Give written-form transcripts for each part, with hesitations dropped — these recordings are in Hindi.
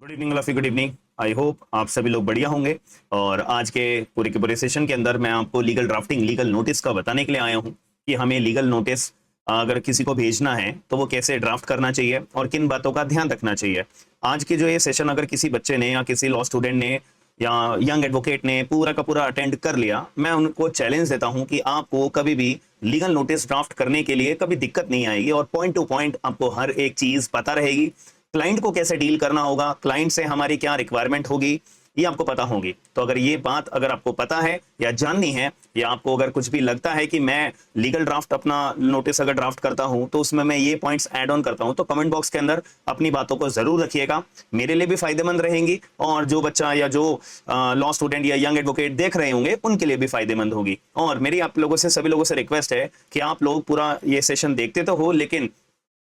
Good evening Luffy, good evening. I hope आप सभी लोग बढ़िया होंगे। और आज के पूरे सेशन के अंदर मैं आपको लीगल ड्राफ्टिंग, लीगल नोटिस का बताने के लिए आया हूं कि हमें लीगल नोटिस अगर किसी को भेजना है तो वो कैसे ड्राफ्ट करना चाहिए और किन बातों का ध्यान रखना चाहिए। आज की जो ये सेशन अगर किसी बच्चे ने या किसी लॉ स्टूडेंट ने या यंग एडवोकेट ने पूरा का पूरा अटेंड कर लिया, मैं उनको चैलेंज देता हूं कि आपको कभी भी लीगल नोटिस ड्राफ्ट करने के लिए कभी दिक्कत नहीं आएगी और पॉइंट टू पॉइंट आपको हर एक चीज पता रहेगी। क्लाइंट को कैसे डील करना होगा, क्लाइंट से हमारी क्या रिक्वायरमेंट होगी, ये आपको पता होगी। तो अगर ये बात अगर आपको पता है या जाननी है, या आपको अगर कुछ भी लगता है कि मैं लीगल ड्राफ्ट अपना नोटिस अगर ड्राफ्ट करता हूं तो उसमें मैं ये पॉइंट्स ऐड ऑन करता हूं, तो कमेंट बॉक्स के अंदर अपनी बातों को जरूर रखिएगा। मेरे लिए भी फायदेमंद रहेंगी और जो बच्चा या जो लॉ स्टूडेंट या यंग एडवोकेट देख रहे होंगे उनके लिए भी फायदेमंद होगी। और मेरी आप लोगों से, सभी लोगों से रिक्वेस्ट है कि आप लोग पूरा ये सेशन देखते तो हो लेकिन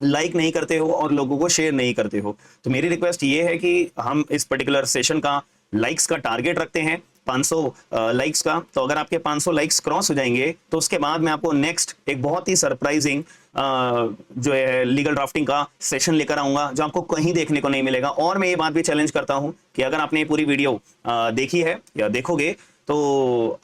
लाइक नहीं करते हो और लोगों को शेयर नहीं करते हो। तो मेरी रिक्वेस्ट ये है कि हम इस पर्टिकुलर सेशन का लाइक्स का टारगेट रखते हैं 500 लाइक्स का। तो अगर आपके 500 लाइक्स क्रॉस हो जाएंगे तो उसके बाद मैं आपको नेक्स्ट एक बहुत ही सरप्राइजिंग जो है लीगल ड्राफ्टिंग का सेशन लेकर आऊंगा जो आपको कहीं देखने को नहीं मिलेगा। और मैं ये बात भी चैलेंज करता हूं कि अगर आपने पूरी वीडियो देखी है या देखोगे तो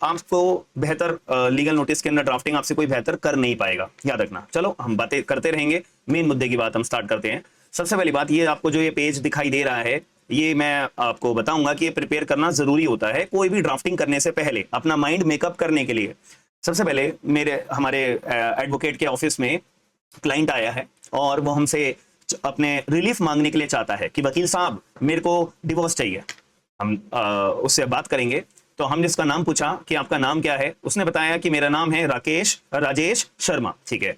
आपको बेहतर लीगल नोटिस के अंदर ड्राफ्टिंग आपसे कोई बेहतर कर नहीं पाएगा, याद रखना। चलो हम बातें करते रहेंगे, मेन मुद्दे की बात हम स्टार्ट करते हैं। सबसे पहली बात, ये आपको जो ये पेज दिखाई दे रहा है, ये मैं आपको बताऊंगा कि ये प्रिपेयर करना जरूरी होता है कोई भी ड्राफ्टिंग करने से पहले, अपना माइंड मेकअप करने के लिए। सबसे पहले हमारे एडवोकेट के ऑफिस में क्लाइंट आया है और वो हमसे अपने रिलीफ मांगने के लिए चाहता है कि वकील साहब मेरे को डिवोर्स चाहिए। हम उससे बात करेंगे। तो हमने इसका नाम पूछा कि आपका नाम क्या है। उसने बताया कि मेरा नाम है राजेश शर्मा। ठीक है,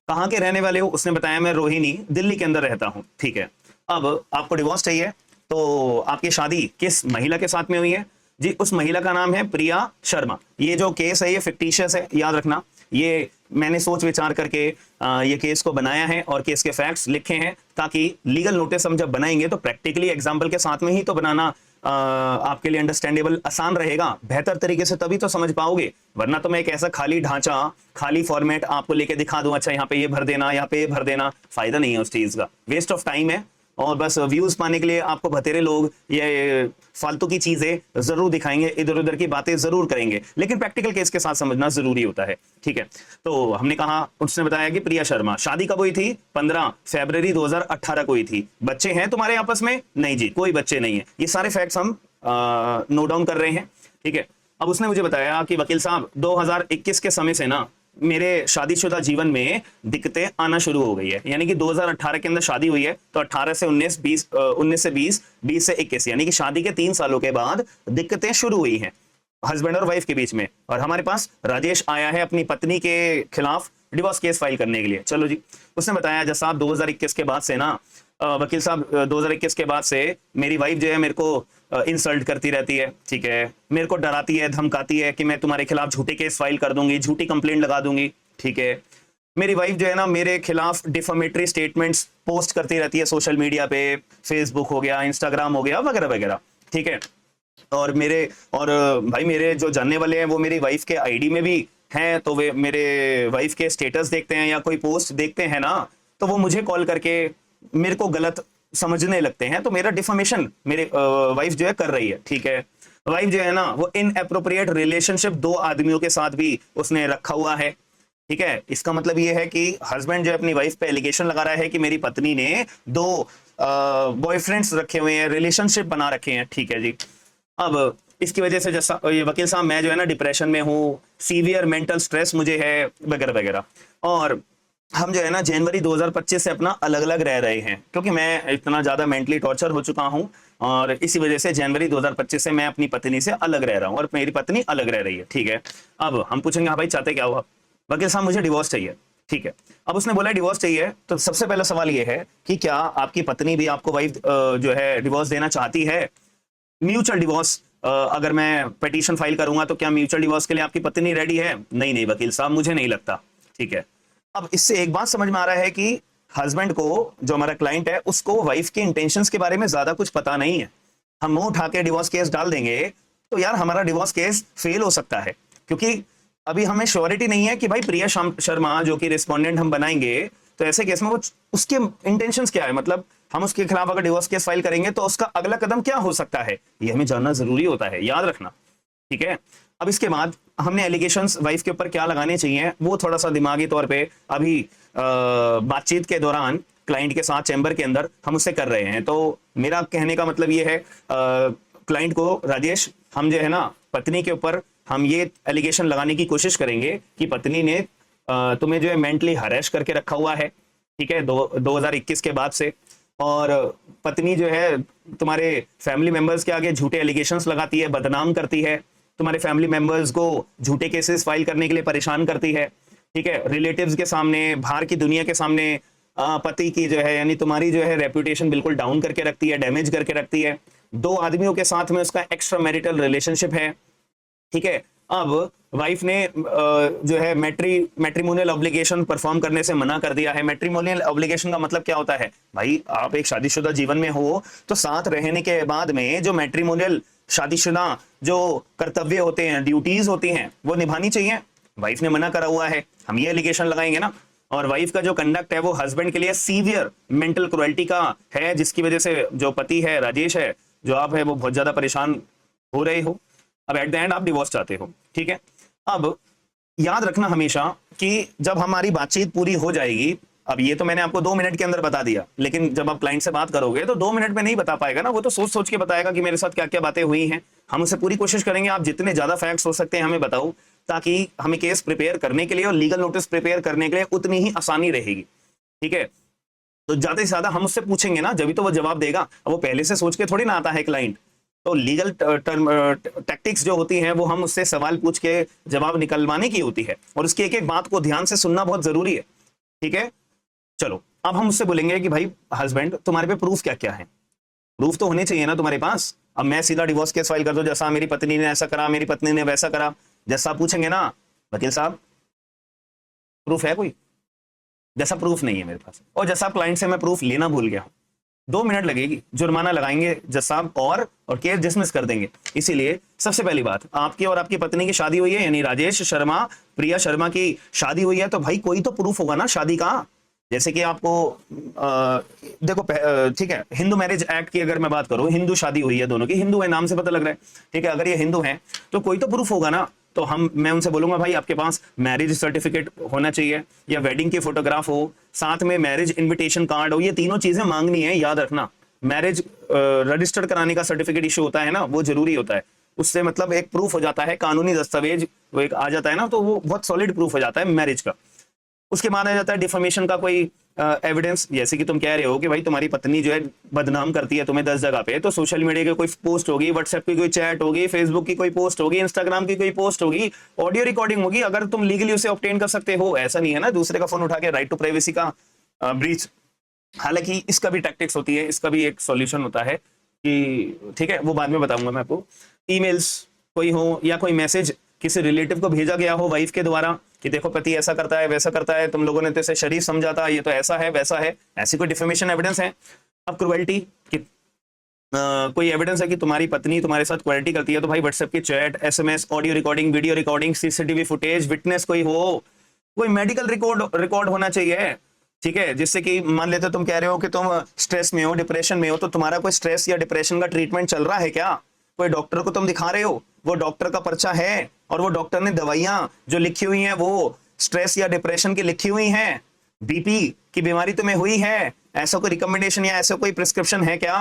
कहाँ के रहने वाले हो? उसने बताया मैं रोहिणी, दिल्ली के अंदर रहता हूँ। ठीक है, अब आपको डिवोर्स चाहिए तो आपकी शादी किस महिला के साथ में हुई है? जी, उस महिला का नाम है प्रिया शर्मा। ये जो केस है ये फिक्टिशियस है, याद रखना। ये मैंने सोच विचार करके ये केस को बनाया है और केस के फैक्ट्स लिखे हैं ताकि लीगल नोटिस हम जब बनाएंगे तो प्रैक्टिकली एग्जाम्पल के साथ में ही तो बनाना आपके लिए अंडरस्टैंडेबल, आसान रहेगा, बेहतर तरीके से तभी तो समझ पाओगे। वरना तो मैं एक ऐसा खाली ढांचा, खाली फॉर्मेट आपको लेके दिखा दूं, अच्छा यहाँ पे ये भर देना, यहाँ पे ये भर देना, फायदा नहीं है उस चीज का, वेस्ट ऑफ टाइम है। और बस व्यूज पाने के लिए आपको बतेरे लोग ये फालतू की चीजें जरूर दिखाएंगे, इधर उधर की बातें जरूर करेंगे, लेकिन प्रैक्टिकल केस के साथ समझना जरूरी होता है। ठीक है, तो हमने कहा, उसने बताया कि प्रिया शर्मा, शादी कब हुई थी? 15 फरवरी 2018 को हुई थी। बच्चे हैं तुम्हारे आपस में? नहीं जी, कोई बच्चे नहीं है। ये सारे फैक्ट्स हम नोट डाउन कर रहे हैं। ठीक है, अब उसने मुझे बताया कि वकील साहब 2021 के समय से ना मेरे शादीशुदा जीवन में दिक्कतें आना शुरू हो गई है। यानी कि 2018 के अंदर शादी हुई है तो 18 से 19, 19 से 20, 20 से 21, यानी कि शादी के 3 सालों के बाद दिक्कतें शुरू हुई हैं हस्बैंड और वाइफ के बीच में। और हमारे पास राजेश आया है अपनी पत्नी के खिलाफ डिवोर्स केस फाइल करने के लिए। चलो जी, उसने बताया जैसा साहब 2021 के बाद से ना वकील साहब 2021 के बाद से मेरी वाइफ जो है मेरे को इंसल्ट करती रहती है। ठीक है, मेरे को डराती है, धमकाती है कि मैं तुम्हारे खिलाफ झूठे केस फाइल कर दूंगी, झूठी कंप्लेंट लगा दूंगी। ठीक है, मेरी वाइफ जो है ना मेरे खिलाफ डिफेमेटरी स्टेटमेंट्स पोस्ट करती रहती है सोशल मीडिया पे, फेसबुक हो गया, इंस्टाग्राम हो गया, वगैरह वगैरह। ठीक है, और भाई मेरे जो जानने वाले हैं वो मेरी वाइफ के आईडी में भी हैं, तो वे मेरे वाइफ के स्टेटस देखते हैं या कोई पोस्ट देखते हैं ना, तो वो मुझे कॉल करके मेरे को गलत समझने लगते हैं। तो मेरा डिफेमेशन मेरे वाइफ जो है कर रही है। ठीक है, वाइफ जो है ना वो इनएप्रोप्रिएट रिलेशनशिप 2 आदमियों के साथ भी उसने रखा हुआ है। ठीक है, इसका मतलब ये है कि हस्बैंड जो अपनी वाइफ पे एलिगेशन लगा रहा है कि मेरी पत्नी ने 2 बॉयफ्रेंड्स रखे हुए हैं, रिलेशनशिप बना रखे हैं। ठीक है जी, अब इसकी वजह से जैसा ये वकील साहब मैं जो है ना डिप्रेशन में हूँ, सीवियर मेंटल स्ट्रेस मुझे है, वगैरह वगैरह। और हम जो है ना जनवरी 2025 से अपना अलग अलग रह रहे हैं क्योंकि मैं इतना ज्यादा मेंटली टॉर्चर हो चुका हूं और इसी वजह से जनवरी 2025 से मैं अपनी पत्नी से अलग रह रहा हूं और मेरी पत्नी अलग रह रही है। ठीक है, अब हम पूछेंगे हाँ भाई चाहते क्या हुआ? वकील साहब मुझे डिवोर्स चाहिए। ठीक है, अब उसने बोला डिवोर्स चाहिए तो सबसे पहला सवाल यह है कि क्या आपकी पत्नी भी आपको वाइफ जो है डिवोर्स देना चाहती है? म्यूचुअल डिवोर्स अगर मैं पिटीशन फाइल करूंगा तो क्या म्यूचुअल डिवोर्स के लिए आपकी पत्नी रेडी है? नहीं नहीं वकील साहब, मुझे नहीं लगता। ठीक है, अब इससे एक बात समझ में आ रहा है कि हस्बैंड को, जो हमारा क्लाइंट है, उसको वाइफ के इंटेंशंस के बारे में ज्यादा कुछ पता नहीं है। हम मुंह उठा के डिवोर्स केस डाल देंगे तो यार हमारा डिवोर्स केस फेल हो सकता है क्योंकि अभी हमें श्योरिटी नहीं है कि भाई प्रिया शर्मा जो कि रिस्पोंडेंट हम बनाएंगे तो ऐसे केस में वो उसके इंटेंशंस क्या है, मतलब हम उसके खिलाफ अगर डिवोर्स केस फाइल करेंगे तो उसका अगला कदम क्या हो सकता है, ये हमें जानना जरूरी होता है, याद रखना। ठीक है, अब इसके बाद हमने एलिगेशंस वाइफ के ऊपर क्या लगाने चाहिए वो थोड़ा सा दिमागी तौर पे अभी बातचीत के दौरान क्लाइंट के साथ चैम्बर के अंदर हम उससे कर रहे हैं। तो मेरा कहने का मतलब ये है क्लाइंट को, राजेश हम जो है ना पत्नी के ऊपर हम ये एलिगेशन लगाने की कोशिश करेंगे कि पत्नी ने तुम्हें जो है मेंटली हरेश करके रखा हुआ है, ठीक है, 2021 के बाद से, और पत्नी जो है तुम्हारे फैमिली मेंबर्स के आगे झूठे एलिगेशंस लगाती है, बदनाम करती है, तुम्हारे फैमिली मेंबर्स को झूठे केसेस फाइल करने के लिए परेशान करती है, ठीक है, रिलेटिव्स के सामने, बाहर की दुनिया के सामने पति की जो है यानी तुम्हारी जो है रेपुटेशन बिल्कुल डाउन करके रखती है, डैमेज करके रखती है। 2 आदमियों के साथ में उसका एक्स्ट्रा मैरिटल रिलेशनशिप है, ठीक है। अब वाइफ ने जो है मैट्रिमोनियल ऑब्लिगेशन परफॉर्म करने से मना कर दिया है। मैट्रिमोनियल ऑब्लिगेशन का मतलब क्या होता है भाई, आप एक शादीशुदा जीवन में हो तो साथ रहने के बाद में जो मैट्रिमोनियल शादीशुदा जो कर्तव्य होते हैं, ड्यूटीज होती हैं, वो निभानी चाहिए। वाइफ ने मना करा हुआ है, हम ये एलिगेशन लगाएंगे ना। और वाइफ का जो कंडक्ट है वो हस्बैंड के लिए सीवियर मेंटल क्रुएल्टी का है, जिसकी वजह से जो पति है, राजेश है, जो आप है, वो बहुत ज्यादा परेशान हो रहे हो। अब एट द एंड आप डिवोर्स चाहते हो, ठीक है। अब याद रखना हमेशा कि जब हमारी बातचीत पूरी हो जाएगी, अब ये तो मैंने आपको 2 मिनट के अंदर बता दिया, लेकिन जब आप क्लाइंट से बात करोगे तो 2 मिनट में नहीं बता पाएगा ना, वो तो सोच सोच के बताएगा कि मेरे साथ क्या क्या बातें हुई हैं। हम उससे पूरी कोशिश करेंगे आप जितने ज्यादा फैक्ट्स हो सकते हैं हमें बताओ, ताकि हमें केस प्रिपेयर करने के लिए और लीगल नोटिस प्रिपेयर करने के लिए उतनी ही आसानी रहेगी, ठीक है। तो ज्यादा से ज्यादा हम उससे पूछेंगे ना, जब भी तो वो जवाब देगा। अब वो पहले से सोच के थोड़ी ना आता है क्लाइंट, तो लीगल टैक्टिक्स जो होती हैं वो हम उससे सवाल पूछ के जवाब निकलवाने की होती है, और उसकी एक एक बात को ध्यान से सुनना बहुत जरूरी है, ठीक है। चलो अब हम उससे बोलेंगे कि भाई हस्बैंड तुम्हारे पे प्रूफ क्या क्या है, प्रूफ तो होने चाहिए ना तुम्हारे पास। अब मैं सीधा डिवोर्स केस फाइल कर दूं, जैसा मेरी पत्नी ने ऐसा करा, मेरी पत्नी ने वैसा करा, जैसा पूछेंगे ना वकील साहब प्रूफ है कोई, जैसा प्रूफ नहीं है मेरे पास, और जैसा क्लाइंट से मैं प्रूफ लेना भूल गया हूं, 2 मिनट लगेगी, जुर्माना लगाएंगे जज साहब और केस डिसमिस कर देंगे। इसीलिए सबसे पहली बात, आपकी और आपकी पत्नी की शादी हुई है, यानी राजेश शर्मा प्रिया शर्मा की शादी हुई है, तो भाई कोई तो प्रूफ होगा ना शादी का। जैसे कि आपको देखो ठीक है, हिंदू मैरिज एक्ट की अगर मैं बात करूं, हिंदू शादी हुई है दोनों की, हिंदू है नाम से पता लग रहा है, ठीक है, अगर ये हिंदू है तो कोई तो प्रूफ होगा ना। तो मैं उनसे बोलूंगा भाई आपके पास मैरिज सर्टिफिकेट होना चाहिए, या वेडिंग की फोटोग्राफ हो, साथ में मैरिज इन्विटेशन कार्ड हो, ये तीनों चीजें मांगनी है, याद रखना। मैरिज रजिस्टर्ड कराने का सर्टिफिकेट इशू होता है ना, वो जरूरी होता है, उससे मतलब एक प्रूफ हो जाता है, कानूनी दस्तावेज वो एक आ जाता है ना, तो वो बहुत सॉलिड प्रूफ हो जाता है मैरिज का। उसके बाद आ जाता है डिफॉर्मेशन का कोई एविडेंस, जैसे कि तुम कह रहे हो कि भाई तुम्हारी पत्नी जो है बदनाम करती है तुम्हें 10 जगह पे, तो सोशल मीडिया की कोई पोस्ट होगी, व्हाट्सएप की कोई चैट होगी, फेसबुक की कोई पोस्ट होगी, इंस्टाग्राम की कोई पोस्ट होगी, ऑडियो रिकॉर्डिंग होगी, अगर तुम लीगली उसे ऑब्टेन कर सकते हो, ऐसा नहीं है ना दूसरे का फोन उठा के, राइट टू प्राइवेसी का ब्रीच। हालांकि इसका भी टैक्टिक्स होती है, इसका भी एक सॉल्यूशन होता है कि ठीक है, वो बाद में बताऊंगा मैं आपको। ईमेल्स कोई हो या कोई मैसेज किसी रिलेटिव को भेजा गया हो वाइफ के द्वारा कि देखो पति ऐसा करता है वैसा करता है, तुम लोगों ने तो इसे शरीफ समझा था, ये तो ऐसा है वैसा है, ऐसी कोई डिफेमेशन एविडेंस है। अब क्रुएल्टी की कोई एविडेंस है कि तुम्हारी पत्नी तुम्हारे साथ क्रुएल्टी करती है, तो भाई व्हाट्सएप की chat, SMS, audio recording, video recording, CCTV footage, witness कोई हो, कोई मेडिकल रिकॉर्ड होना चाहिए, ठीक है। जिससे कि मान लेते तुम कह रहे हो कि तुम स्ट्रेस में हो, डिप्रेशन में हो, तो तुम्हारा कोई स्ट्रेस या डिप्रेशन का ट्रीटमेंट चल रहा है क्या, कोई डॉक्टर को तुम दिखा रहे हो, वो डॉक्टर का पर्चा है और वो डॉक्टर ने दवाइयां जो लिखी हुई हैं वो स्ट्रेस या डिप्रेशन की लिखी हुई हैं, बीपी की बीमारी तुम्हें हुई है, ऐसा कोई रिकमेंडेशन या ऐसा कोई प्रिस्क्रिप्शन है क्या,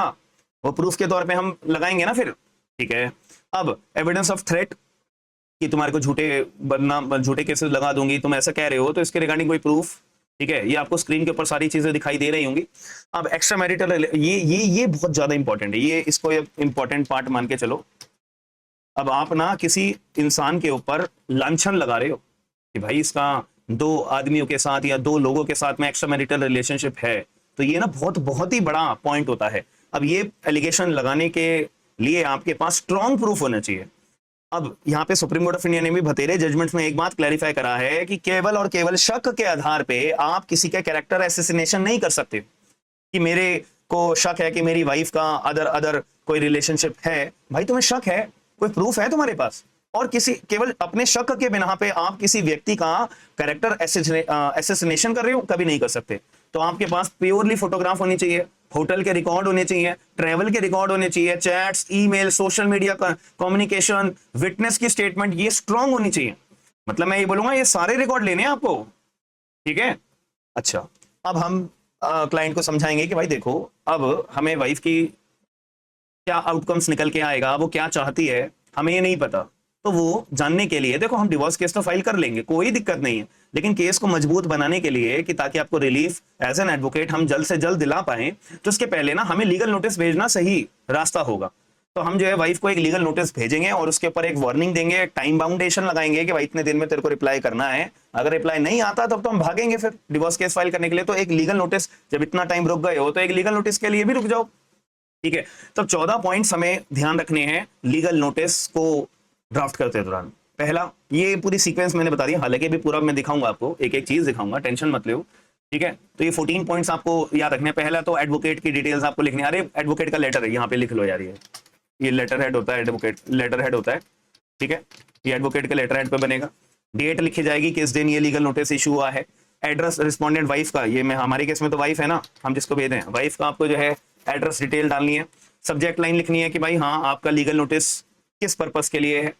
वो प्रूफ के तौर पे हम लगाएंगे ना फिर, ठीक है। अब एविडेंस ऑफ थ्रेट कि तुम्हारे को झूठे केसेस लगा दूंगी, तुम ऐसा कह रहे हो, तो इसके रिगार्डिंग कोई प्रूफ, ठीक है। ये आपको स्क्रीन के ऊपर सारी चीजें दिखाई दे रही होंगी। अब एक्स्ट्रा मैरिटल, ये बहुत ज्यादा इंपॉर्टेंट है, ये इसको इंपॉर्टेंट पार्ट मान के चलो। अब आप ना किसी इंसान के ऊपर लांछन लगा रहे हो कि भाई इसका 2 आदमियों के साथ या 2 लोगों के साथ में एक्स्ट्रा मैरिटल रिलेशनशिप है, तो ये ना बहुत ही बड़ा पॉइंट होता है। अब ये एलिगेशन लगाने के लिए आपके पास स्ट्रॉन्ग प्रूफ होना चाहिए। अब यहाँ पे सुप्रीम कोर्ट ऑफ इंडिया ने भी बतेरे जजमेंट्स में एक बात क्लैरिफाई करा है कि केवल और केवल शक के आधार पे आप किसी का कैरेक्टर एसेसिनेशन नहीं कर सकते, कि मेरे को शक है कि मेरी वाइफ का अदर कोई रिलेशनशिप है। भाई तुम्हें शक है, कोई प्रूफ है तुम्हारे पास, और किसी केवल अपने शक के बिना पे आप किसी व्यक्ति का कैरेक्टर एसेसिनेशन कर रहे हो, कभी नहीं कर सकते। तो आपके पास प्योरली फोटोग्राफ होनी चाहिए, होटल के रिकॉर्ड होने चाहिए, ट्रैवल के रिकॉर्ड होने चाहिए, चैट्स, ईमेल, सोशल मीडिया का कम्युनिकेशन, विटनेस की स्टेटमेंट, ये स्ट्रांग होनी चाहिए। मतलब मैं ये बोलूंगा ये सारे रिकॉर्ड लेने हैं आपको, ठीक है। अच्छा, अब हम क्लाइंट को समझाएंगे कि भाई देखो, अब हमें वाइफ की क्या आउटकम्स निकल के आएगा, वो क्या चाहती है, हमें ये नहीं पता। तो वो जानने के लिए देखो, हम डिवोर्स केस तो फाइल कर लेंगे, कोई दिक्कत नहीं है, लेकिन केस को मजबूत बनाने के लिए कि ताकि आपको रिलीफ एज एन एडवोकेट हम जल्द से जल्द दिला पाए, तो उसके पहले ना हमें लीगल नोटिस भेजना सही रास्ता होगा। तो हम जो है वाइफ को एक लीगल नोटिस भेजेंगे और उसके ऊपर एक वार्निंग देंगे, एक टाइम बाउंडेशन लगाएंगे कि भाई इतने दिन में तेरे को रिप्लाई करना है। अगर रिप्लाई नहीं आता तब तो हम भागेंगे फिर डिवोर्स केस फाइल करने के लिए। तो एक लीगल नोटिस, जब इतना टाइम रुक गए हो तो एक लीगल नोटिस के लिए भी रुक जाओ, ठीक है। तब 14 पॉइंट्स हमें ध्यान रखने हैं लीगल नोटिस को ड्राफ्ट करते दौरान। पहला, ये पूरी सीक्वेंस मैंने बता दिया, हालांकि भी पूरा मैं दिखाऊंगा आपको, एक एक चीज दिखाऊंगा, टेंशन मत लो, ठीक है। तो ये 14 पॉइंट्स आपको याद रखने हैं। पहला तो एडवोकेट की डिटेल्स आपको लिखनी है। अरे एडवोकेट का लेटर है, यहाँ पे लिख लो यार, ये लेटर हेड होता है, एडवोकेट लेटर हेड होता है, ठीक है। ये एडवोकेट के लेटर हेड पे बनेगा। डेट लिखी जाएगी किस दिन ये लीगल नोटिस इशू हुआ है। एड्रेस रिस्पोंडेंट वाइफ का, ये मैं हमारे केस में तो वाइफ है ना, हम जिसको भेज रहे हैं, वाइफ का आपको जो है एड्रेस डिटेल डालनी है। सब्जेक्ट लाइन लिखनी है कि भाई हाँ आपका लीगल नोटिस किस पर्पस के लिए है।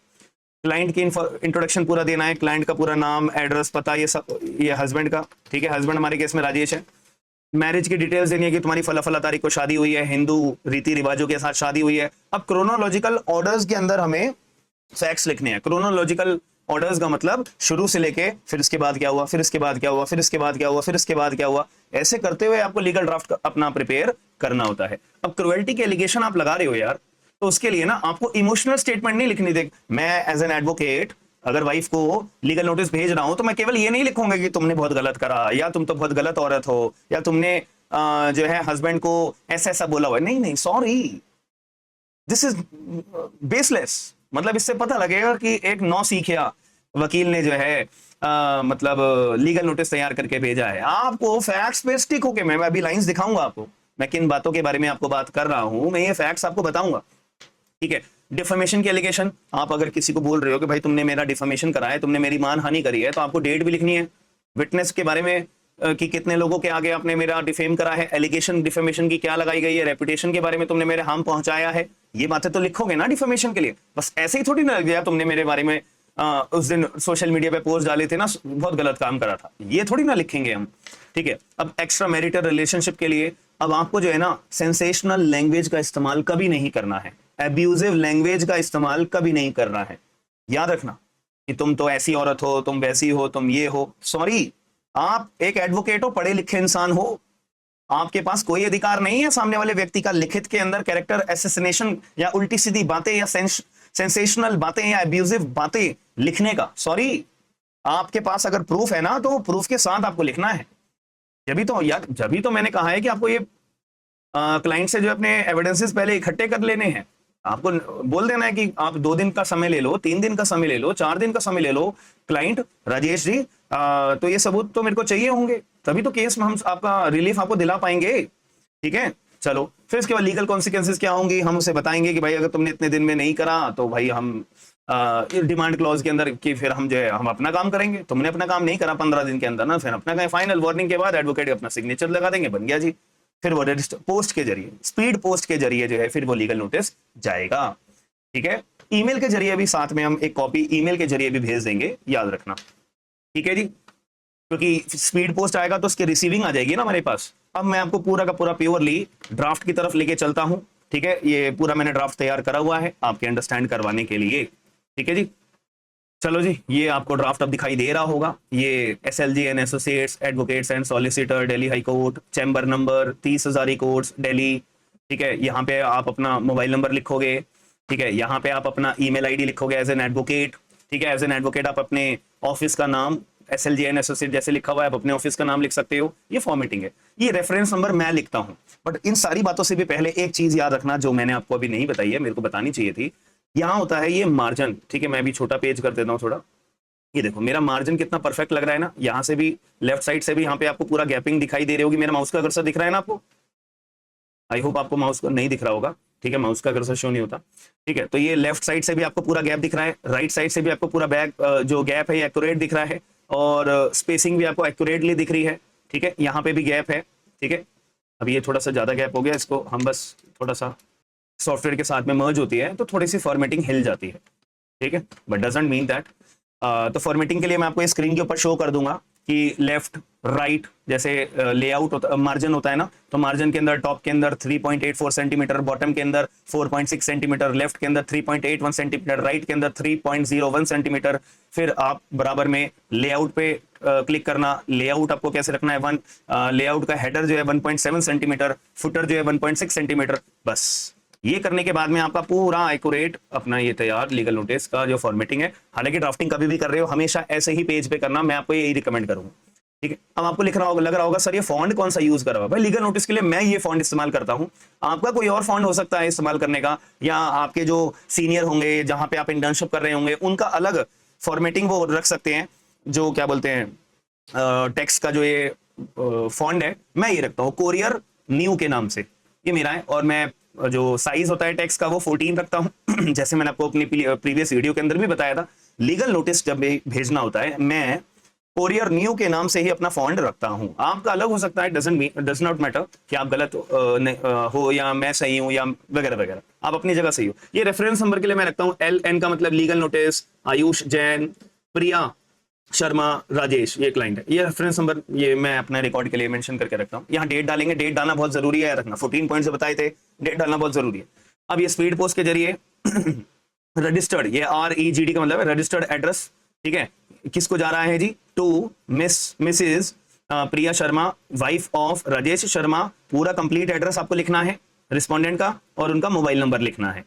क्लाइंट की इंट्रोडक्शन पूरा देना है, क्लाइंट का पूरा नाम, एड्रेस, पता, ये सब, ये हस्बैंड का, ठीक है। हस्बैंड हमारे केस में राजेश है। मैरिज की डिटेल्स देनी है कि तुम्हारी फला फला तारीख को शादी हुई है, हिंदू रीति रिवाजों के साथ शादी हुई है। अब क्रोनोलॉजिकल ऑर्डर्स के अंदर हमें फैक्ट्स लिखने हैं। क्रोनोलॉजिकल ऑर्डर्स का मतलब शुरू से लेके फिर इसके बाद क्या हुआ, फिर इसके बाद क्या हुआ, फिर इसके बाद क्या हुआ, फिर इसके बाद क्या हुआ, ऐसे करते हुए आपको लीगल ड्राफ्ट अपना प्रिपेयर करना होता है। अब क्रुएल्टी के एलिगेशन आप लगा रहे हो यार, तो उसके लिए ना आपको इमोशनल स्टेटमेंट नहीं लिखनी। देख, मैं एज एन एडवोकेट अगर वाइफ को लीगल नोटिस भेज रहा हूं तो मैं केवल ये नहीं लिखूंगा कि तुमने बहुत गलत करा, या तुम तो बहुत गलत औरत हो, या तुमने जो है हस्बैंड को ऐसा ऐसा बोला हुआ है। नहीं नहीं, सॉरी, दिस इज बेसलेस। मतलब इससे पता लगेगा कि एक नौसिखिया वकील ने जो है मतलब लीगल नोटिस तैयार करके भेजा है। आपको फैक्ट्स पे स्टिक होके, मैं अभी लाइंस दिखाऊंगा आपको, मैं किन बातों के बारे में आपको बात कर रहा हूं, मैं ये फैक्ट्स आपको बताऊंगा, ठीक है। डिफेमेशन की एलिगेशन, आप अगर किसी को बोल रहे हो कि भाई तुमने मेरा डिफेमेशन करा है, तुमने मेरी मानहानि करी है, तो आपको डेट भी लिखनी है। विटनेस के बारे में कि कितने लोगों के आगे आपने मेरा डिफेम करा है, एलिगेशन डिफेमेशन की क्या लगाई गई है, रेपुटेशन के बारे में तुमने मेरे हार्म पहुंचाया है, ये बातें तो लिखोगे ना डिफेमेशन के लिए। बस ऐसे ही थोड़ी ना लग गया तुमने मेरे बारे में उस दिन सोशल मीडिया पे पोस्ट डाले थे ना, बहुत गलत काम करा था, ये थोड़ी ना लिखेंगे हम, ठीक है। अब एक्स्ट्रा मैरिटल रिलेशनशिप के लिए अब आपको जो है ना सेंसेशनल लैंग्वेज का इस्तेमाल कभी नहीं करना है, एब्यूजिव लैंग्वेज का इस्तेमाल कभी नहीं करना है। याद रखना कि तुम तो ऐसी औरत हो, तुम वैसी हो, तुम ये हो। सॉरी, आप एक एडवोकेट हो, पढ़े लिखे इंसान हो, आपके पास कोई अधिकार नहीं है सामने वाले व्यक्ति का लिखित के अंदर कैरेक्टर एसेसिनेशन या उल्टी सीधी बातें या सेंसेशनल बातें या एब्यूजिव बातें लिखने का। सॉरी, आपके पास अगर प्रूफ है ना तो प्रूफ के साथ आपको लिखना है। जब तो मैंने कहा है कि आपको ये क्लाइंट से जो अपने एविडेंसेस पहले इकट्ठे कर लेने हैं। आपको बोल देना है कि आप 2 दिन का समय ले लो, 3 दिन का समय ले लो, 4 दिन का समय ले लो। क्लाइंट, राजेश जी तो ये सबूत तो मेरे को चाहिए होंगे, तभी तो केस में हम आपका रिलीफ आपको दिला पाएंगे, ठीक है। चलो, फिर इसके बाद लीगल कॉन्सिक्वेंसेस क्या होंगी, हम उसे बताएंगे कि भाई अगर तुमने इतने दिन में नहीं करा तो भाई हम डिमांड क्लॉज के अंदर कि फिर हम जो है हम अपना काम करेंगे। तुमने अपना काम नहीं करा 15 दिन के अंदर ना, फिर अपना करें। फाइनल वार्निंग के बाद एडवोकेट अपना सिग्नेचर लगा देंगे, बन गया जी। फिर वो रजिस्टर पोस्ट के जरिए, स्पीड पोस्ट के जरिए जो है फिर वो लीगल नोटिस जाएगा, ठीक है। ईमेल के जरिए भी साथ में हम एक कॉपी ईमेल के जरिए भी भेज देंगे, याद रखना, ठीक है जी। क्योंकि स्पीड पोस्ट आएगा तो उसकी रिसीविंग आ जाएगी ना हमारे पास। अब मैं आपको पूरा का पूरा प्योरली ड्राफ्ट की तरफ लेके चलता हूं, ठीक है। ये पूरा मैंने ड्राफ्ट तैयार करा हुआ है आपके अंडरस्टैंड करवाने के लिए, ठीक है जी। चलो जी, ये आपको ड्राफ्ट अब दिखाई दे रहा होगा। ये SLG and associates advocates and solicitor, Delhi high court, chamber number 30 Hazari courts, Delhi, ठीक है। यहाँ पे आप अपना मोबाइल नंबर लिखोगे, ठीक है। यहाँ पे आप अपना ईमेल आईडी लिखोगे एज एन एडवोकेट, ठीक है। एज एन एडवोकेट आप अपने ऑफिस का नाम SLG एंड एसोसिएट जैसे लिखा हुआ है, आप अपने ऑफिस का नाम लिख सकते हो। ये फॉर्मेटिंग है। ये रेफरेंस नंबर मैं लिखता हूँ, बट इन सारी बातों से भी पहले एक चीज याद रखना जो मैंने आपको अभी नहीं बताई है, मेरे को बतानी चाहिए थी। यहाँ होता है ये मार्जिन, ठीक है। मैं भी छोटा पेज कर देता हूँ थोड़ा। ये देखो मेरा मार्जिन कितना परफेक्ट लग रहा है ना, यहाँ से भी लेफ्ट साइड से भी यहाँ पे आपको पूरा गैपिंग दिखाई दे रही होगी। मेरा माउस का कर्सर दिख रहा है ना आपको, आई होप आपको माउस का नहीं दिख रहा होगा, ठीक है। माउस का कर्सर शो नहीं होता, ठीक है। तो ये लेफ्ट साइड से भी आपको पूरा गैप दिख रहा है, राइट साइड से भी आपको पूरा बैक जो गैप है ये एक्यूरेट दिख रहा है, और स्पेसिंग भी आपको एक्यूरेटली दिख रही है, ठीक है। यहाँ पे भी गैप है, ठीक है। अब ये थोड़ा सा ज़्यादा गैप हो गया, इसको हम बस थोड़ा सा सॉफ्टवेयर के साथ में मर्ज होती है तो थोड़ी सी फॉर्मेटिंग हिल जाती है, ठीक है, बट डजंट मीन दैट। तो फॉर्मेटिंग के लिए मैं आपको स्क्रीन के ऊपर शो कर दूंगा कि लेफ्ट राइट जैसे लेआउट होता, मार्जिन होता है ना, तो मार्जिन के अंदर टॉप के अंदर 3.84 सेंटीमीटर, बॉटम के अंदर 4.6 सेंटीमीटर, लेफ्ट के अंदर 3.81 सेंटीमीटर, राइट के अंदर 3.01 सेंटीमीटर। फिर आप बराबर में लेआउट पे क्लिक करना। लेआउट आपको कैसे रखना है, लेआउट का हेडर जो है 1.7 सेंटीमीटर, फुटर जो है 1.6 सेंटीमीटर। बस ये करने के बाद में आपका पूरा एक्यूरेट अपना ये तैयार लीगल नोटिस का जो फॉर्मेटिंग है। हालांकि ड्राफ्टिंग कभी भी कर रहे हो हमेशा ऐसे ही पेज पे करना, मैं आपको यही रिकमेंड करूंगा, ठीक है। अब आपको लिख रहा होगा, लग रहा होगा सर ये फॉन्ट कौन सा यूज कर रहा है, भाई लीगल नोटिस के लिए मैं ये फॉन्ट इस्तेमाल करता हूं, आपका कोई और फॉन्ट हो सकता है इस्तेमाल करने का, या आपके जो सीनियर होंगे जहां पे आप इंटर्नशिप कर रहे होंगे उनका अलग फॉर्मेटिंग वो रख सकते हैं, जो क्या बोलते हैं टेक्स्ट का जो ये फॉन्ट है मैं ये रखता हूँ कोरियर न्यू के नाम से, ये मेरा है। और मैं जो साइज होता है टेक्स्ट का वो 14 रखता हूं जैसे मैंने आपको अपनी प्रीवियस वीडियो के अंदर भी बताया था, लीगल नोटिस जब भेजना होता है मैं कोरियर न्यू के नाम से ही अपना फॉन्ट रखता हूं। आपका अलग हो सकता है, डज नॉट मैटर कि आप गलत हो या मैं सही हूं या वगैरह वगैरह, आप अपनी जगह सही हो। ये रेफरेंस नंबर के लिए मैं रखता हूं LN का मतलब लीगल नोटिस, आयुष जैन, प्रिया शर्मा, राजेश, ये क्लाइंट है। ये रेफरेंस नंबर ये मैं अपने रिकॉर्ड के लिए मेंशन करके रखता हूँ। यहाँ डेट डालेंगे, डेट डालना बहुत जरूरी है रखना, 14 पॉइंट्स बताए थे, डेट डालना बहुत जरूरी है। अब ये स्पीड पोस्ट के जरिए रजिस्टर्ड, ये REGD का मतलब है रजिस्टर्ड एड्रेस, ठीक है, किसको जा रहा है जी, to Mrs Priya Sharma, wife of Rajesh Sharma. पूरा कंप्लीट एड्रेस आपको लिखना है रिस्पोंडेंट का और उनका मोबाइल नंबर लिखना है,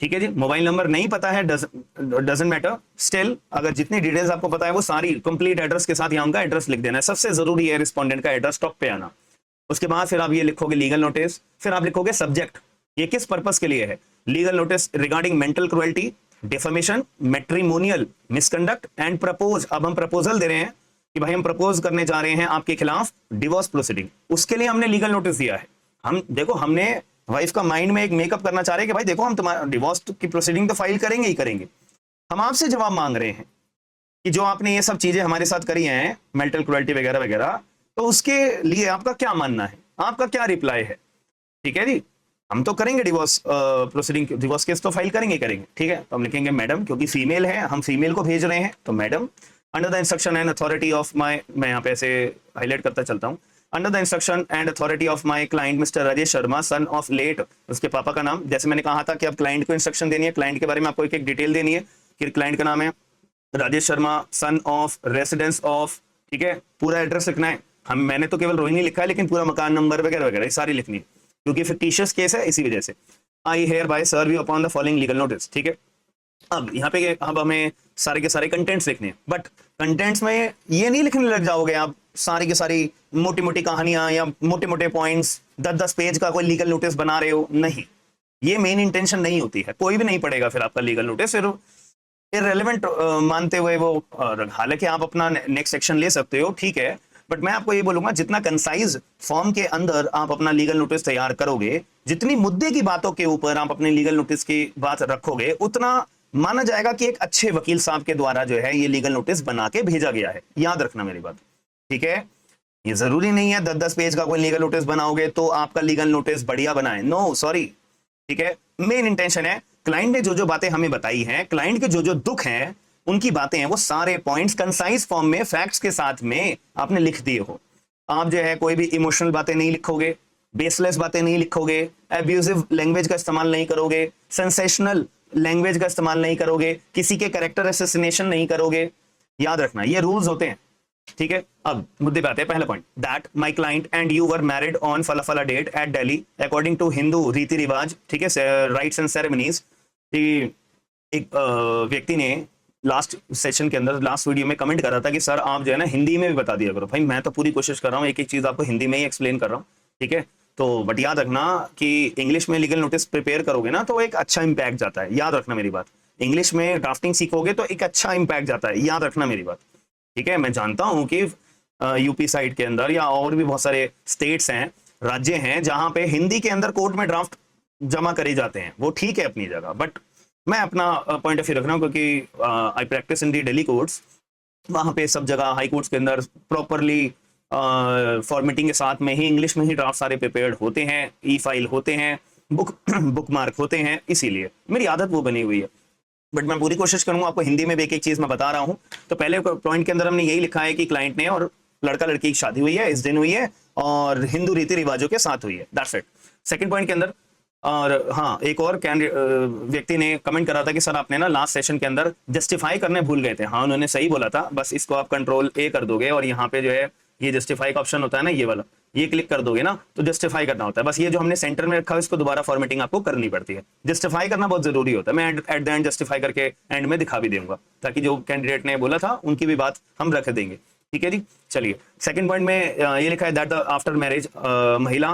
ठीक है जी। मोबाइल नंबर नहीं पता है डजंट मैटर, स्टिल अगर जितनी डिटेल्स आपको पता है वो सारी कंप्लीट एड्रेस के साथ यहाँ उनका एड्रेस लिख देना है। सबसे जरूरी है रिस्पोंडेंट का एड्रेस टॉप पे आना। उसके बाद फिर आप ये लिखोगे लीगल नोटिस, फिर आप लिखोगे सब्जेक्ट, ये किस पर्पस के लिए है, legal notice regarding mental cruelty, defamation, matrimonial misconduct and propose. अब हम प्रपोजल दे रहे हैं कि भाई हम प्रपोज करने जा रहे हैं आपके खिलाफ डिवोर्स प्रोसीडिंग, उसके लिए हमने लीगल नोटिस दिया है। हम देखो हमने वाइफ का माइंड में एक मेकअप करना चाह रहे हैं कि भाई देखो हम तुम्हारा डिवोर्स की प्रोसीडिंग तो फाइल करेंगे ही करेंगे, हम आपसे जवाब मांग रहे हैं कि जो आपने ये सब चीजें हमारे साथ करी हैं, मेंटल क्रुएल्टी वगैरह वगैरह, तो उसके लिए आपका क्या मानना है, आपका क्या रिप्लाई है, ठीक है जी। हम तो करेंगे डिवोर्स प्रोसीडिंग, डिवोर्स केस तो फाइल करेंगे करेंगे, ठीक है। तो हम लिखेंगे मैडम, क्योंकि फीमेल है हम फीमेल को भेज रहे हैं, तो madam under the instruction and authority of my, मैं यहाँ पे ऐसे हाईलाइट करता चलता हूँ, under the instruction and authority of my client mister Rajesh Sharma son of late, उसके पापा का नाम, जैसे मैंने कहा था कि अब क्लाइंट को इंस्ट्रक्शन देनी है, क्लाइंट के बारे में आपको एक एक डिटेल देनी है कि क्लाइंट का नाम है Rajesh Sharma, son of, residence of, ठीक है, पूरा एड्रेस लिखना है। मैंने तो केवल रोहिणी लिखा है लेकिन पूरा मकान नंबर वगैरह वगैरह सारी लिखनी है क्योंकि फिक्टिशियस केस है, इसी वजह से। I hereby serve you upon the following legal notice, ठीक है। अब यहाँ पे अब हमें सारे के सारे कंटेंट्स लिखने हैं, बट कंटेंट्स में ये नहीं लिखने लग जाओगे आप सारी की सारी मोटी मोटी कहानियां या मोटे मोटे पॉइंट्स, 10-10 पेज का कोई लीगल नोटिस बना रहे हो, नहीं, ये मेन इंटेंशन नहीं होती है, कोई भी नहीं पढ़ेगा फिर आपका लीगल नोटिस, फिर इररेलेवेंट मानते हुए वो। हालांकि आप अपना नेक्स्ट सेक्शन ले सकते हो, ठीक है, बट मैं आपको ये बोलूंगा जितना कंसाइज फॉर्म के अंदर आप अपना लीगल नोटिस तैयार करोगे, जितनी मुद्दे की बातों के ऊपर आप अपने लीगल नोटिस की बात रखोगे, उतना माना जाएगा कि एक अच्छे वकील साहब के द्वारा जो है ये लीगल नोटिस बना के भेजा गया है। याद रखना मेरी बात, ठीक है। ये जरूरी नहीं है 10-10 पेज का कोई लीगल नोटिस बनाओगे तो आपका लीगल नोटिस बढ़िया बनाए, नो सॉरी, ठीक है। मेन इंटेंशन है क्लाइंट ने जो जो बातें हमें बताई हैं, क्लाइंट के जो जो दुख हैं, उनकी बातें हैं, वो सारे पॉइंट्स कंसाइज फॉर्म में फैक्ट्स के साथ में आपने लिख दिए हो। आप जो है कोई भी इमोशनल बातें नहीं लिखोगे, बेसलेस बातें नहीं लिखोगे, एब्यूजिव लैंग्वेज का इस्तेमाल नहीं करोगे, सेंसेशनल लैंग्वेज का इस्तेमाल नहीं करोगे, किसी के कैरेक्टर असैसिनेशन नहीं करोगे। याद रखना ये रूल्स होते हैं, ठीक है। अब मुद्दे पे आते हैं। पहला point, that my client and you were married on फला फला date at Delhi according to Hindu रीति रिवाज, ठीक है, राइट्स एंड सेरेमनीज। एक व्यक्ति ने लास्ट सेशन के अंदर, लास्ट वीडियो में कमेंट कर रहा था कि सर आप जो है ना हिंदी में भी बता दिया करो। भाई मैं तो पूरी कोशिश कर रहा हूँ, एक एक चीज आपको हिंदी में ही एक्सप्लेन कर रहा हूँ, ठीक है। तो बट याद रखना कि इंग्लिश में लीगल नोटिस प्रिपेयर करोगे ना तो एक अच्छा इंपैक्ट जाता है, याद रखना मेरी बात। इंग्लिश में ड्राफ्टिंग सीखोगे तो एक अच्छा इंपैक्ट जाता है, याद रखना मेरी बात, ठीक है। मैं जानता हूं कि यूपी साइड के अंदर या और भी बहुत सारे स्टेट्स हैं, राज्य हैं, जहां पे हिंदी के अंदर कोर्ट में ड्राफ्ट जमा करे जाते हैं, वो ठीक है अपनी जगह, बट मैं अपना पॉइंट ऑफ व्यू रख रहा हूँ क्योंकि I practice in the Delhi courts, वहां पे सब जगह हाई कोर्ट्स के अंदर प्रॉपरली फॉर्मेटिंग के साथ में ही इंग्लिश में ही ड्राफ्ट सारे प्रिपेयर्ड होते हैं, ई फाइल होते हैं, बुक मार्क होते हैं, इसीलिए मेरी आदत वो बनी हुई है। बट मैं पूरी कोशिश करूंगा आपको हिंदी में भी एक एक चीज मैं बता रहा हूं। तो पहले पॉइंट के अंदर हमने यही लिखा है कि क्लाइंट ने और लड़का लड़की की शादी हुई है, इस दिन हुई है और हिंदू रीति रिवाजों के साथ हुई है, दैट्स इट। सेकंड पॉइंट के अंदर, और हाँ, एक और व्यक्ति ने कमेंट करा था कि सर आपने ना लास्ट सेशन के अंदर जस्टिफाई करने भूल गए थे। हाँ, उन्होंने सही बोला था, बस इसको आप कंट्रोल ए कर दोगे और यहाँ पे जो है ये जस्टिफाई का ऑप्शन होता है ना, ये वाला, ये क्लिक कर दोगे ना तो जस्टिफाई करना होता है। बस ये जो हमने सेंटर में रखा है इसको दोबारा फॉर्मेटिंग आपको करनी पड़ती है। जस्टिफाई करना बहुत जरूरी होता है। मैं एट द एंड जस्टिफाई करके एंड में दिखा भी दूंगा, ताकि जो कैंडिडेट ने बोला था उनकी भी बात हम रख देंगे। ठीक है जी, चलिए सेकंड पॉइंट में ये लिखा है दैट आफ्टर मैरिज महिला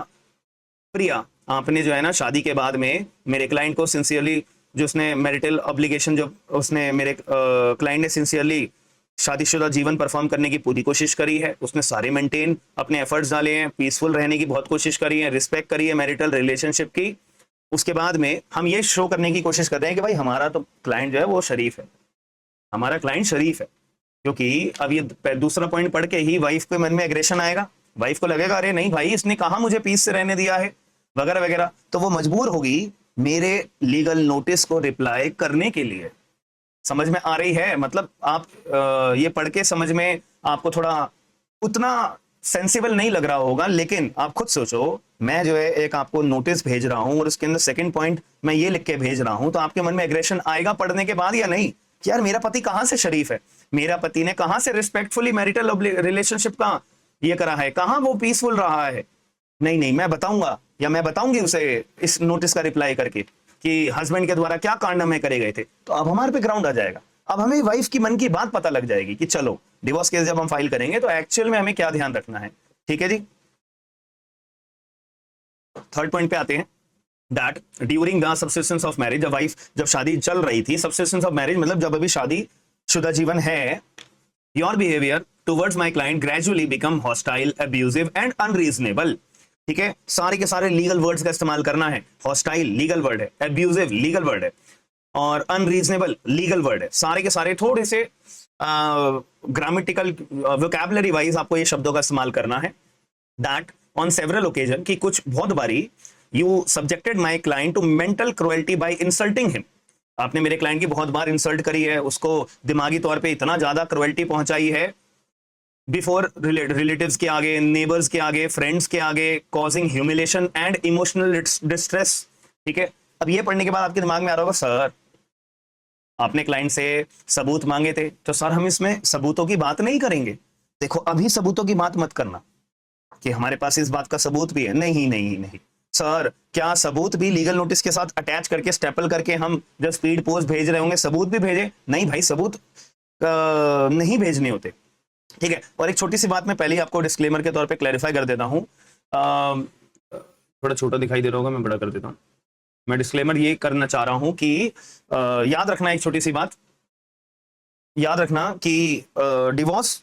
प्रिया, आपने जो है ना शादी के बाद में मेरे क्लाइंट को सिंसियरली, जो उसने मैरिटल ऑब्लिगेशन जो उसने मेरे क्लाइंट ने सिंसियरली शादीशुदा जीवन परफॉर्म करने की पूरी कोशिश करी है, उसने सारे मेंटेन अपने एफर्ट्स डाले हैं, पीसफुल रहने की बहुत कोशिश करी है, रिस्पेक्ट करी है मैरिटल रिलेशनशिप की। उसके बाद में हम ये शो करने की कोशिश कर रहे हैं कि भाई हमारा तो क्लाइंट जो है वो शरीफ है, हमारा क्लाइंट शरीफ है। क्योंकि अब ये दूसरा पॉइंट पढ़ के ही वाइफ के मन में एग्रेशन आएगा, वाइफ को लगेगा अरे नहीं भाई इसने कहा मुझे पीस से रहने दिया है वगैरह वगैरह, तो वो मजबूर होगी मेरे लीगल नोटिस को रिप्लाई करने के लिए। समझ में आ रही है? मतलब आप ये पढ़ के समझ में आपको थोड़ा उतना सेंसिबल नहीं लग रहा होगा, लेकिन आप खुद सोचो, मैं जो है एक आपको नोटिस भेज रहा हूं और उसके अंदर सेकंड पॉइंट मैं ये लिख के भेज रहा हूं, तो आपके मन में एग्रेशन आएगा पढ़ने के बाद या नहीं कि यार मेरा पति कहां से शरीफ है, मेरा पति ने कहां से रिस्पेक्टफुली मैरिटल रिलेशनशिप का ये करा है, कहां वो पीसफुल रहा है। नहीं नहीं, मैं बताऊंगा या मैं बताऊंगी उसे इस नोटिस का रिप्लाई करके कि हस्बैंड के द्वारा क्या कांड हमें करे गए थे, तो अब हमारे पे ग्राउंड आ जाएगा। अब हमें वाइफ की मन की बात पता लग जाएगी कि चलो डिवोर्स केस जब हम फाइल करेंगे तो एक्चुअल में हमें क्या ध्यान रखना है। ठीक है जी, थर्ड पॉइंट पे आते हैं। That during the subsistence of marriage, जब शादी चल रही थी, सब्सिस्टेंस ऑफ मैरिज मतलब जब अभी शादी शुदा जीवन है, your behaviour towards my client gradually become hostile, abusive and unreasonable. ठीक है, सारे के सारे लीगल वर्ड्स का इस्तेमाल करना है। हॉस्टाइल लीगल वर्ड है, अब्यूजिव लीगल वर्ड है और अनरीजनेबल लीगल वर्ड है। सारे के सारे थोड़े से ग्रामेटिकल वोकैबुलरी वाइज आपको ये शब्दों का इस्तेमाल करना है। दैट ऑन सेवरल ओकेजन, कि कुछ बहुत बारी you subjected my client to mental cruelty by insulting him, आपने मेरे क्लाइंट की बहुत बार इंसल्ट करी है, उसको दिमागी तौर पे इतना ज्यादा क्रुएल्टी पहुंचाई है बिफोर रिलेटिव्स के आगे, नेबर्स के आगे, फ्रेंड्स के आगे, causing humiliation and emotional distress. ठीक है, अब ये पढ़ने के बाद आपके दिमाग में आ रहा होगा सर आपने क्लाइंट से सबूत मांगे थे, तो सर हम इसमें सबूतों की बात नहीं करेंगे। देखो अभी सबूतों की बात मत करना कि हमारे पास इस बात का सबूत भी है, नहीं नहीं नहीं सर, क्या सबूत भी लीगल नोटिस के साथ अटैच करके स्टेपल करके हम जब स्पीड पोस्ट भेज रहे होंगे सबूत भी भेजे? नहीं भाई, सबूत नहीं भेजने होते। ठीक है, और एक छोटी सी बात मैं पहले ही आपको डिस्क्लेमर के तौर पे क्लैरिफाई कर देता हूं, थोड़ा छोटा दिखाई दे रहा होगा, मैं बड़ा कर देता हूं। मैं डिस्क्लेमर ये करना चाह रहा हूं कि याद रखना, एक छोटी सी बात याद रखना कि डिवोर्स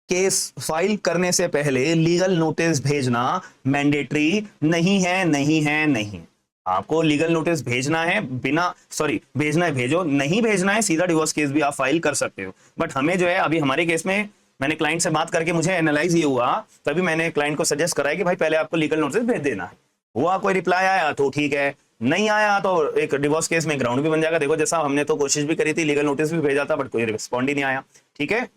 केस फाइल करने से पहले लीगल नोटिस भेजना मैंडेटरी नहीं है, नहीं है, नहीं। आपको लीगल नोटिस भेजना है, बिना भेजना है भेजो, नहीं भेजना है सीधा डिवोर्स केस भी आप फाइल कर सकते हो। बट हमें जो है अभी हमारे केस में मैंने क्लाइंट से बात करके मुझे एनालाइज ये हुआ, तभी मैंने क्लाइंट को सजेस्ट करा है कि भाई पहले आपको लीगल नोटिस भेज देना है। हुआ कोई रिप्लाई आया तो ठीक है, नहीं आया तो एक डिवोर्स केस में ग्राउंड भी बन जाएगा। देखो जैसा हमने तो कोशिश भी करी थी, लीगल नोटिस भी भेजा था, बट कोई रिस्पॉन्ड ही नहीं आया। ठीक है,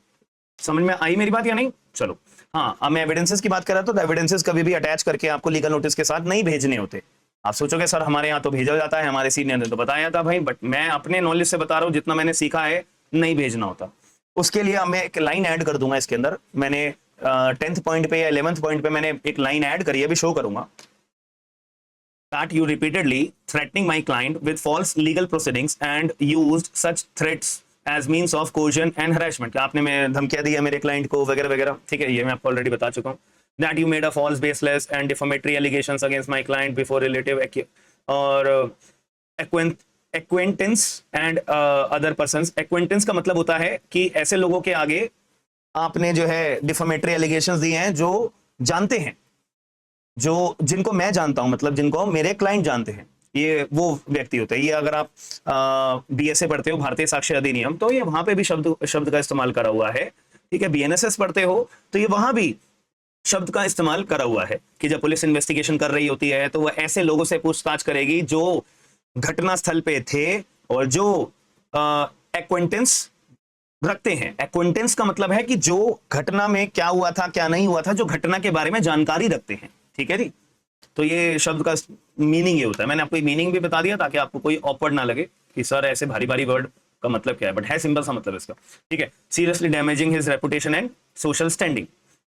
समझ में आई मेरी बात या नहीं? चलो, हाँ, अब मैं एविडेंसेस की बात कर रहा था, तो एविडेंसेस कभी भी अटैच करके आपको लीगल नोटिस के साथ नहीं भेजने होते। आप सोचोगे सर हमारे यहाँ तो भेजा जाता है, हमारे सीनियर ने तो बताया था भाई, बट मैं अपने नॉलेज से बता रहा हूँ, जितना मैंने सीखा है नहीं भेजना होता। उसके लिए मैं एक लाइन ऐड कर दूंगा इसके अंदर, मैंने 10th पॉइंट पे या 11th पॉइंट पे मैंने एक लाइन ऐड करी है, अभी शो करूंगा। That you repeatedly threatening my client with false legal proceedings and used such threats as means of coercion and harassment, आपने मैं धमकियां दी है मेरे क्लाइंट को वगैरह वगैरह। ठीक है, ये मैं आपको ऑलरेडी बता चुका हूँ। That you made a false, baseless and defamatory allegations against my client before relative और acquaintance and other persons। acquaintance का मतलब होता है कि ऐसे लोगों के आगे आपने जो है डिफेमेटरी एलिगेशंस दिए हैं जो जानते हैं, जो जिनको मैं जानता हूं, मतलब जिनको मेरे क्लाइंट जानते हैं, ये वो व्यक्ति होते हैं। ये अगर आप बीएसए पढ़ते हो, भारतीय साक्ष्य अधिनियम, तो ये वहां पे भी शब्द का इस्तेमाल करा हुआ है। ठीक है, बीएनएसएस पढ़ते हो तो ये वहां भी शब्द का इस्तेमाल करा हुआ है कि जब पुलिस इन्वेस्टिगेशन कर रही होती है तो वह ऐसे लोगों से पूछताछ करेगी जो घटना स्थल पे थे और जो एक्वेंटेंस रखते हैं। एक्वेंटेंस का मतलब है कि जो घटना में क्या हुआ था क्या नहीं हुआ था, जो घटना के बारे में जानकारी रखते हैं। ठीक है जी, तो ये शब्द का मीनिंग ये होता है। मैंने आपको मीनिंग भी बता दिया ताकि आपको कोई ऑकवर्ड ना लगे कि सर ऐसे भारी भारी वर्ड का मतलब क्या है, बट है सिंपल सा मतलब इसका। ठीक है, seriously damaging his reputation and social standing.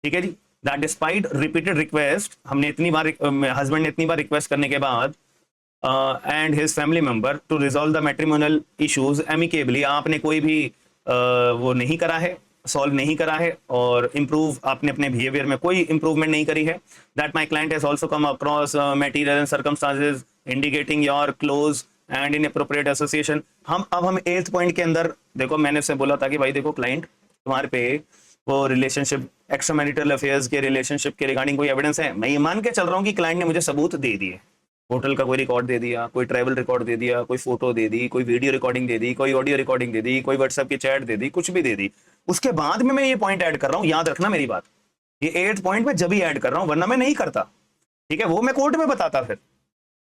ठीक है जी, दैट डिस्पाइट रिपीटेड रिक्वेस्ट, हमने इतनी बार हस्बैंड ने इतनी बार रिक्वेस्ट करने के बाद and his family member to resolve the matrimonial issues amicably, आपने कोई भी वो नहीं करा है, सॉल्व नहीं करा है और इम्प्रूव आपने अपने बिहेवियर में कोई इंप्रूवमेंट नहीं करी है। That my client has also come across material and circumstances indicating your close and in appropriate association. हम 8th पॉइंट के अंदर देखो, मैंने उससे बोला था कि भाई देखो क्लाइंट तुम्हारे पे वो रिलेशनशिप एक्स्ट्रा मैरिटल अफेयर्स के रिलेशनशिप के रिगार्डिंग कोई एविडेंस है। मैं ये मान के चल रहा हूँ कि क्लाइंट ने मुझे सबूत दे दिए, होटल का कोई रिकॉर्ड दे दिया, कोई ट्रैवल रिकॉर्ड दे दिया, कोई फोटो दे दी, कोई वीडियो रिकॉर्डिंग दे दी, कोई ऑडियो रिकॉर्डिंग दे दी, कोई व्हाट्सएप की चैट दे दी, कुछ भी दे दी। उसके बाद में मैं ये पॉइंट ऐड कर रहा हूं, याद रखना मेरी बात, ये 8th पॉइंट में जब ही ऐड कर रहा हूं, वरना मैं नहीं करता। ठीक है, वो मैं कोर्ट में बताता फिर।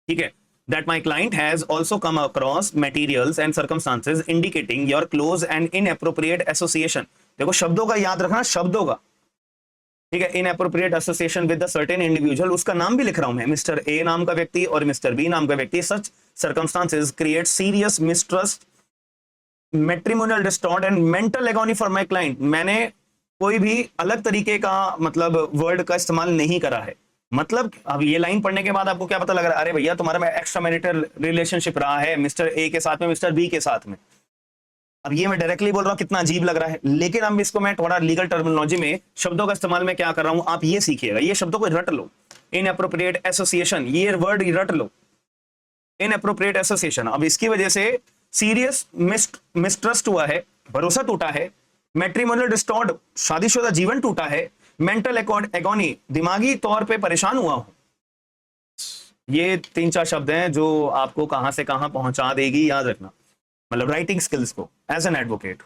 ठीक है, that my client has also come across materials and circumstances indicating your close and inappropriate association। देखो शब्दों का याद रखना, शब्दों का। ठीक है, inappropriate association with the certain individual, उसका नाम भी लिख रहा हूं मैं, मिस्टर ए नाम का व्यक्ति और मिस्टर बी नाम का व्यक्ति। सच circumstances create serious mistrust, matrimonial distort and mental agony for my client. मैंने कोई भी अलग तरीके का मतलब वर्ड का इस्तेमाल नहीं करा है। मतलब अब ये लाइन पढ़ने के बाद आपको क्या पता लग रहा है, अरे भैया तुम्हारा में एक्स्ट्रा मैरिटल रिलेशनशिप रहा है मिस्टर ए के साथ में, मिस्टर बी के साथ में। अब ये मैं डायरेक्टली बोल रहा हूं, कितना अजीब लग रहा है, लेकिन अब इसको मैं थोड़ा लीगल टर्मिनोलॉजी में शब्दों का इस्तेमाल में क्या कर रहा हूं, आप ये सीखिएगा। ये शब्दों को रट लो, इनएप्रोप्रिएट एसोसिएशन, ये वर्ड रट लो, इनएप्रोप्रिएट एसोसिएशन। अब इसकी वजह से सीरियस मिसट्रस्ट हुआ है, भरोसा टूटा है, मैट्रिमोनियल डिस्टॉर्ट, शादीशुदा जीवन टूटा है, मेंटल एगोनी, दिमागी तौर पे परेशान हुआ हूं। ये 3-4 शब्द हैं जो आपको कहां से कहां पहुंचा देगी, याद रखना। मतलब राइटिंग स्किल्स को as an advocate,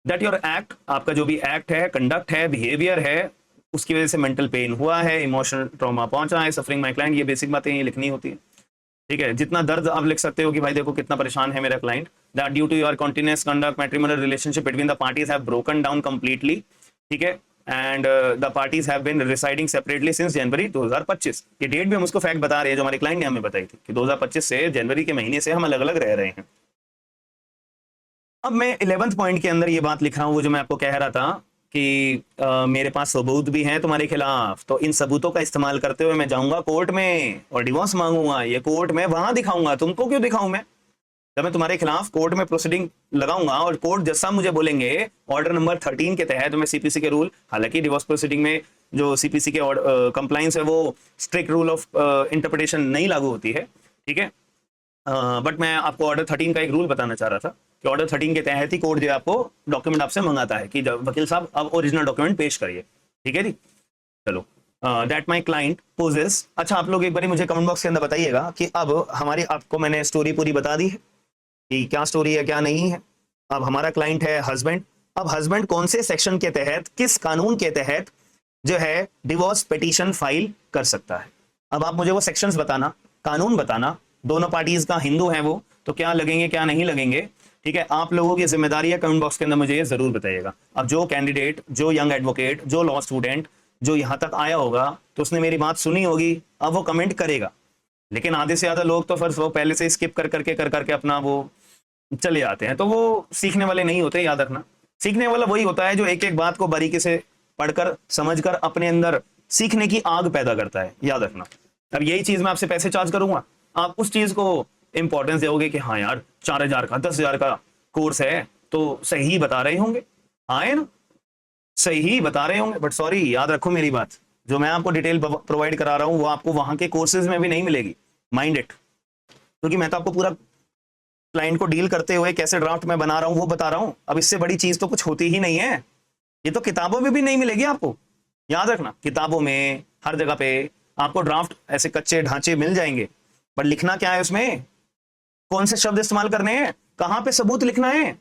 that your act, आपका जो भी एक्ट है, कंडक्ट है, बिहेवियर है, उसकी वजह से मेंटल पेन हुआ है, इमोशनल ट्रॉमा पहुंचा है, सफरिंग माय क्लाइंट, ये बेसिक बातें ये लिखनी होती है। ठीक है, जितना दर्द आप लिख सकते हो कि भाई देखो कितना परेशान है मेरा client. That due to your continuous conduct matrimonial relationship between the parties have broken down completely. ठीक है, and the parties have been residing separately since January 2025। ये डेट भी हम उसको फैक्ट बता रहे हैं जो हमारे क्लाइंट ने हमें बताई थी कि 2025 से जनवरी के महीने से हम अलग अलग रह रहे हैं। अब मैं 11th पॉइंट के अंदर ये बात लिख रहा हूं, वो जो मैं आपको कह रहा था कि मेरे पास सबूत भी हैं तुम्हारे खिलाफ, तो इन सबूतों का इस्तेमाल करते हुए मैं जाऊंगा कोर्ट में और डिवोर्स मांगूंगा। ये कोर्ट में वहां दिखाऊंगा, तुमको क्यों दिखाऊं मैं? जब मैं तुम्हारे खिलाफ कोर्ट में प्रोसीडिंग लगाऊंगा और कोर्ट जज साहब मुझे बोलेंगे ऑर्डर नंबर 13 के तहत, मैं सीपीसी के रूल, हालांकि डिवोर्स प्रोसीडिंग में जो सीपीसी के कंप्लाइंस है वो स्ट्रिक्ट रूल ऑफ इंटरप्रिटेशन नहीं लागू होती है। ठीक है, बट मैं आपको ऑर्डर 13 का एक रूल बताना चाह रहा था कि ऑर्डर 13 के तहत ही कोर्ट जो है आपको डॉक्यूमेंट आपसे मंगाता है कि वकील साहब अब ओरिजिनल डॉक्यूमेंट पेश करिए। ठीक है जी, चलो। दैट माई क्लाइंट पोजेस, अच्छा आप लोग एक बार मुझे कमेंट बॉक्स के अंदर बताइएगा कि अब हमारी, आपको मैंने स्टोरी पूरी बता दी है कि क्या स्टोरी है क्या नहीं है। अब हमारा क्लाइंट है हस्बैंड। अब हस्बैंड कौन से सेक्शन के तहत, किस कानून के तहत जो है डिवोर्स पिटीशन फाइल कर सकता है। अब आप मुझे वो सेक्शंस बताना, कानून बताना, दोनों पार्टीज का हिंदू है वो, तो क्या लगेंगे क्या नहीं लगेंगे। ठीक है, आप लोगों की जिम्मेदारी है, कमेंट बॉक्स के अंदर मुझे ये जरूर बताइएगा। अब जो कैंडिडेट, जो यंग एडवोकेट, जो लॉ स्टूडेंट जो यहां तक आया होगा तो उसने मेरी बात सुनी होगी, अब वो कमेंट करेगा। लेकिन आधे से ज्यादा लोग तो फिर वो पहले से स्किप कर करके अपना वो चले आते हैं, तो वो सीखने वाले नहीं होते, याद रखना। सीखने वाला वही होता है जो एक एक बात को बारीकी से पढ़कर समझकर अपने अंदर सीखने की आग पैदा करता है, याद रखना। अब यही चीज मैं आपसे पैसे चार्ज करूंगा, आप उस चीज को इंपॉर्टेंस दोगे कि हाँ यार 4000 का 10,000 का कोर्स है तो सही बता रहे होंगे, आए ना, सही बता रहे होंगे। बट सॉरी, याद रखो मेरी बात, जो मैं आपको डिटेल प्रोवाइड करा रहा हूं वो आपको वहां के कोर्सेज में भी नहीं मिलेगी, माइंड इट। क्योंकि मैं तो आपको पूरा क्लाइंट को डील करते हुए कैसे ड्राफ्ट में बना रहा हूं वो बता रहा हूं। अब इससे बड़ी चीज तो कुछ होती ही नहीं है, ये तो किताबों में भी नहीं मिलेगी आपको, याद रखना। किताबों में हर जगह पे आपको ड्राफ्ट ऐसे कच्चे ढांचे मिल जाएंगे, पर लिखना क्या है उसमें, कौन से शब्द इस्तेमाल करने हैं, कहां पे सबूत लिखना है,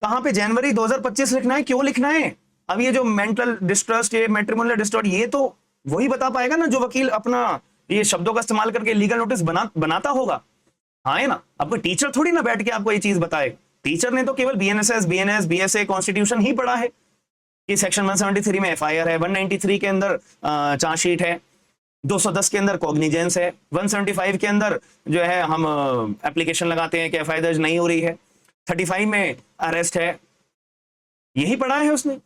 कहां पे जनवरी 2025 लिखना है, क्यों लिखना है, अब ये जो मेंटल डिस्ट्रस्ट, ये मैट्रिमोनियल डिस्ट्रस्ट, ये तो वही बता पाएगा ना जो वकील अपना ये शब्दों का इस्तेमाल करके लीगल नोटिस बनाता होगा। हाँ है ना, अब कोई टीचर थोड़ी ना बैठ के आपको ये चीज बताए। टीचर ने तो केवल बीएनएसएस, बीएनएस, बीएसए, कॉन्स्टिट्यूशन ही पढ़ा है कि सेक्शन 173 में एफआईआर है, 193 के अंदर चार्जशीट है, 210 के अंदर कॉग्निजेंस है, 175 के अंदर जो है हम एप्लीकेशन लगाते हैं कि एफआईआर दर्ज नहीं हो रही है, 35 में अरेस्ट है। यही पढ़ा है उसने,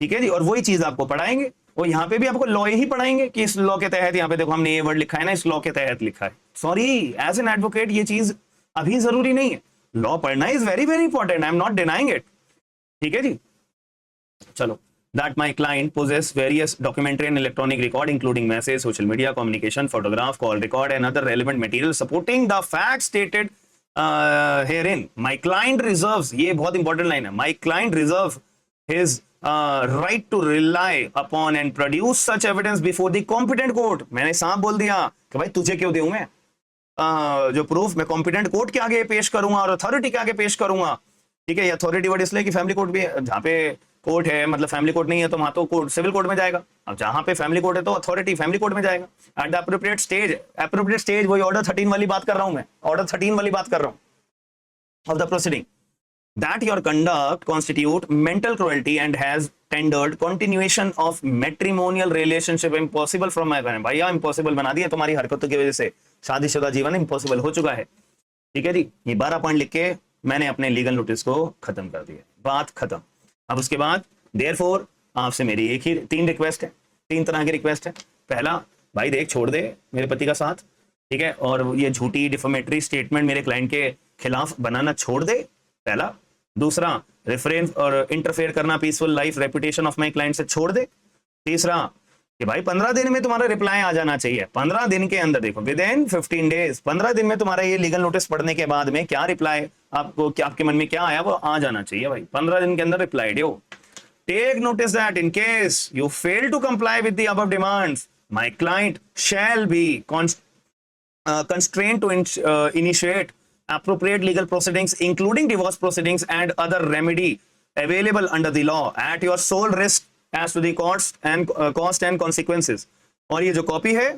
ठीक है जी। और वही चीज आपको पढ़ाएंगे, और यहाँ पे भी आपको लॉ ही पढ़ाएंगे कि इस लॉ के तहत, यहाँ पे देखो हमने ये वर्ड लिखा है ना, इस लॉ के तहत लिखा है। सॉरी, एज एन एडवोकेट ये चीज अभी जरूरी नहीं है। लॉ पढ़ना is very very important, I am not denying it, ठीक है जी। चलो, that my client possess various documentary and electronic record including message, social media communication, photograph, call record and other relevant material supporting the facts stated herein. My client reserves, ये बहुत इंपॉर्टेंट लाइन है, my client reserves his right to rely upon and produce such evidence before the competent court. मैंने साफ बोल दिया कि भाई तुझे क्यों दूं मैं जो प्रूफ, मैं कॉम्पिटेंट कोर्ट के आगे पेश करूंगा और अथॉरिटी के आगे पेश करूंगा, ठीक है। अथॉरिटी वर्ड इसलिए कि फैमिली कोर्ट भी जहाँ पे कोर्ट है, मतलब फैमिली कोर्ट नहीं है तो वहां तो कोर्ट सिविल कोर्ट में जाएगा। अब जहां पे फैमिली कोर्ट है तो अथॉरिटी फैमिली कोर्ट में जाएगा। एट द एप्रोप्रिएट स्टेज वही ऑर्डर 13 वाली बात कर रहा हूं मैं, ऑर्डर 13 वाली बात कर रहा हूं of the proceeding, that your conduct constitute mental cruelty and has tendered continuation of matrimonial relationship impossible from my parent. भैया impossible बना दिया तुम्हारी हरकतों की वजह से, शादीशुदा जीवन impossible हो चुका है, ठीक है जी। ये 12 पॉइंट लिख के मैंने अपने लीगल नोटिस को खत्म कर दिया, बात खत्म। अब उसके बाद देयरफॉर आपसे मेरी एक ही 3 रिक्वेस्ट है, 3 तरह की रिक्वेस्ट है। पहला, भाई देख छोड़ दे मेरे पति का साथ, ठीक है, और ये झूठी डिफेमेटरी स्टेटमेंट मेरे क्लाइंट के खिलाफ बनाना छोड़ दे, पहला। दूसरा, रेफरेंस और इंटरफेयर करना peaceful life reputation of my client से छोड़ दे। तीसरा कि भाई 15 दिन में तुम्हारा रिप्लाई आ जाना चाहिए, 15 दिन के अंदर, देखो विद इन 15 डेज, 15 दिन में तुम्हारा ये लीगल नोटिस पढ़ने के बाद में क्या रिप्लाई आपको, क्या आपके मन में क्या आया वो आ जाना चाहिए भाई, 15 दिन के अंदर रिप्लाई दो। Take notice that in case you fail to comply with the above demands, my client shall be constrained to initiate appropriate legal proceedings including divorce proceedings and other remedy available under the law at your sole risk as to the cost and consequences। और ये जो कॉपी है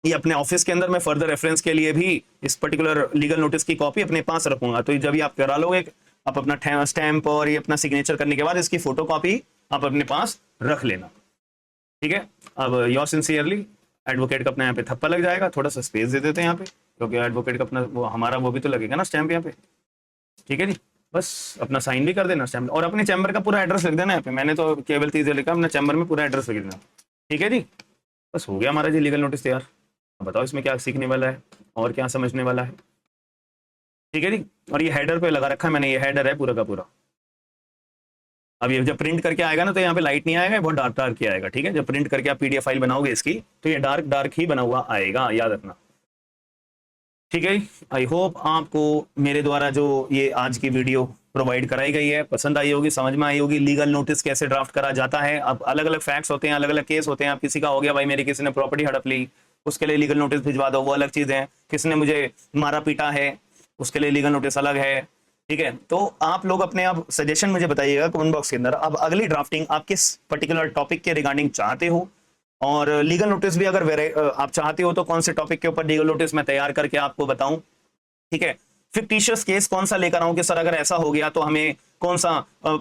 ये अपने ऑफिस के अंदर मैं फर्दर रेफरेंस के लिए भी इस पर्टिकुलर लीगल नोटिस की कॉपी अपने पास रखूंगा, तो जब भी आप करा लोगे आप अपना स्टैंप और ये अपना सिग्नेचर करने के बाद इसकी फोटो कॉपी आप अपने पास रख लेना, ठीक है। अब योर सिंसियरली, एडवोकेट का अपना यहाँ पे थप्पा लग जाएगा, थोड़ा सा स्पेस दे देते हैं यहाँ पे, क्योंकि एडवोकेट का अपना वो हमारा वो भी तो लगेगा ना स्टैंप यहाँ पे, ठीक है जी। बस अपना साइन भी कर देना स्टैंप, और अपने चैम्बर का पूरा एड्रेस लिख देना यहाँ पे, मैंने तो केवल चीजें लिखा, अपने चैम्बर में पूरा एड्रेस लिख देना, ठीक है जी। बस हो गया हमारा जी लीगल नोटिस तैयार। अब बताओ इसमें क्या सीखने वाला है और क्या समझने वाला है, ठीक है जी। और ये हेडर पे लगा रखा है मैंने, ये हेडर है पूरा का पूरा। अब ये जब प्रिंट करके आएगा ना तो यहाँ पे लाइट नहीं आएगा, बहुत डार्क डार्क ही आएगा, ठीक है। जब प्रिंट करके आप पीडीएफ फाइल बनाओगे इसकी तो ये डार्क डार्क ही बना हुआ आएगा, याद रखना, ठीक है। आई होप आपको मेरे द्वारा जो ये आज की वीडियो प्रोवाइड कराई गई है पसंद आई होगी, समझ में आई होगी लीगल नोटिस कैसे ड्राफ्ट करा जाता है। अब अलग अलग फैक्ट्स होते हैं, अलग अलग केस होते हैं। अब किसी का हो गया भाई मेरी किसी ने प्रॉपर्टी हड़प ली, उसके लिए लीगल नोटिस भिजवा दो, वो अलग चीज है। किसी ने मुझे मारा पीटा है, उसके लिए लीगल नोटिस अलग है, ठीक है। तो आप लोग अपने आप सजेशन मुझे बताइएगा कमेंट बॉक्स के अंदर, अब अगली ड्राफ्टिंग आप किस पर्टिकुलर टॉपिक के रिगार्डिंग चाहते हो, और लीगल नोटिस भी अगर आप चाहते हो तो कौन से टॉपिक के ऊपर लीगल नोटिस मैं तैयार करके आपको बताऊं, ठीक है। फिक्टिशियस केस कौन सा लेकर आऊं कि सर अगर ऐसा हो गया तो हमें कौन सा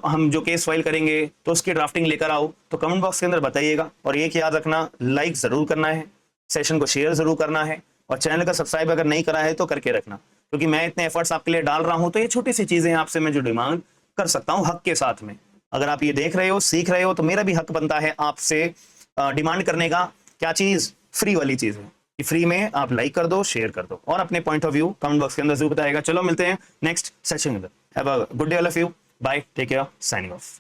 हम जो केस फाइल करेंगे तो उसकी ड्राफ्टिंग लेकर आओ, तो कमेंट बॉक्स के अंदर बताइएगा। और एक याद रखना, लाइक जरूर करना है, सेशन को शेयर जरूर करना है, और चैनल का सब्सक्राइब अगर नहीं करा है तो करके रखना, क्योंकि मैं इतने एफर्ट्स आपके लिए डाल रहा हूं तो ये छोटी सी चीजें आपसे मैं जो डिमांड कर सकता हूं हक के साथ में। अगर आप ये देख रहे हो, सीख रहे हो, तो मेरा भी हक बनता है आपसे डिमांड करने का। क्या चीज? फ्री वाली चीज है कि फ्री में आप लाइक कर दो, शेयर कर दो, और अपने point of view comment box के अंदर जरूर बताएगा। चलो मिलते हैं नेक्स्ट सेशन के अंदर। Have a good day all of you, bye, take care, signing of.